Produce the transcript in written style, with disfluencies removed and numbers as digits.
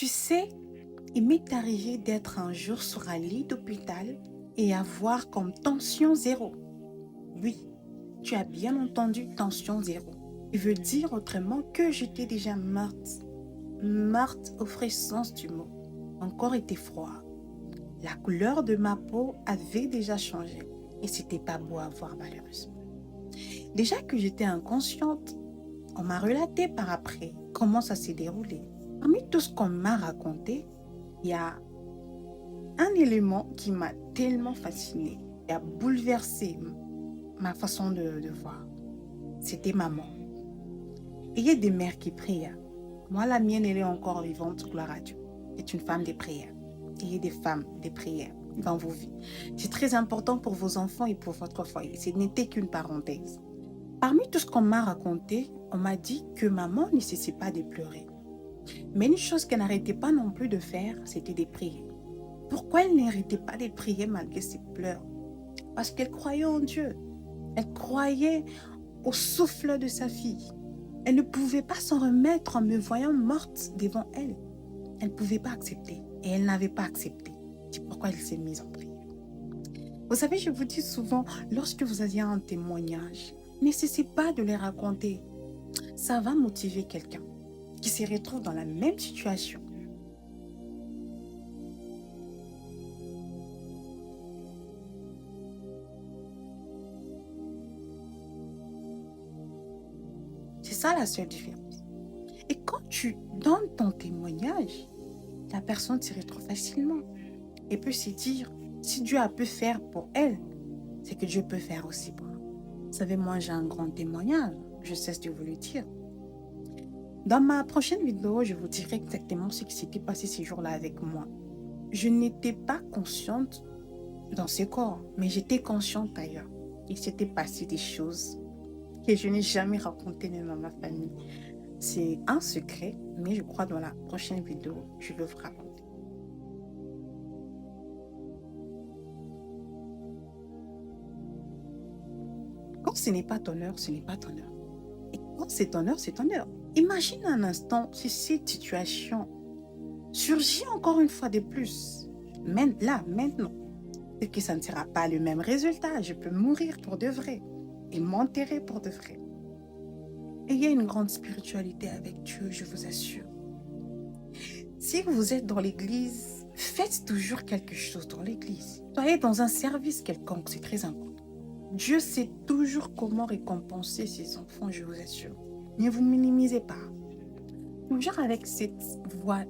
Tu sais, il m'est arrivé d'être un jour sur un lit d'hôpital et avoir comme tension zéro. Oui, tu as bien entendu tension zéro. Il veut dire autrement que j'étais déjà morte. Morte au vrai sens du mot. Mon corps était froid. La couleur de ma peau avait déjà changé. Et c'était pas beau à voir malheureusement. Déjà que j'étais inconsciente, on m'a relaté par après comment ça s'est déroulé. Parmi tout ce qu'on m'a raconté, il y a un élément qui m'a tellement fascinée et a bouleversé ma façon de voir. C'était maman. Il y a des mères qui prient. Moi, la mienne, elle est encore vivante, gloire à Dieu. C'est une femme des prières. Il y a des femmes des prières dans vos vies. C'est très important pour vos enfants et pour votre foyer. Ce n'était qu'une parenthèse. Parmi tout ce qu'on m'a raconté, on m'a dit que maman ne cessait pas de pleurer. Mais une chose qu'elle n'arrêtait pas non plus de faire, c'était de prier. Pourquoi elle n'arrêtait pas de prier malgré ses pleurs? Parce qu'elle croyait en Dieu. Elle croyait au souffle de sa fille. Elle ne pouvait pas s'en remettre en me voyant morte devant elle. Elle ne pouvait pas accepter. Et elle n'avait pas accepté. C'est pourquoi elle s'est mise en prière. Vous savez, je vous dis souvent, lorsque vous avez un témoignage, ne cessez pas de les raconter. Ça va motiver quelqu'un qui se retrouve dans la même situation. C'est ça la seule différence. Et quand tu donnes ton témoignage, la personne s'y retrouve facilement et peut se dire, si Dieu a pu faire pour elle, c'est que Dieu peut faire aussi pour moi. Vous savez, moi j'ai un grand témoignage, je cesse de vous le dire. Dans ma prochaine vidéo, je vous dirai exactement ce qui s'était passé ces jours-là avec moi. Je n'étais pas consciente dans ce corps, mais j'étais consciente ailleurs. Il s'était passé des choses que je n'ai jamais racontées même à ma famille. C'est un secret, mais je crois dans la prochaine vidéo, je vais vous raconter. Quand ce n'est pas ton heure, ce n'est pas ton heure. Et quand c'est ton heure, c'est ton heure. Imagine un instant si cette situation surgit encore une fois de plus. Là, maintenant. Et que ça ne sera pas le même résultat. Je peux mourir pour de vrai et m'enterrer pour de vrai. Et il y a une grande spiritualité avec Dieu, je vous assure. Si vous êtes dans l'église, faites toujours quelque chose dans l'église. Soyez dans un service quelconque, c'est très important. Dieu sait toujours comment récompenser ses enfants, je vous assure. Ne vous minimisez pas. Toujours avec cette voix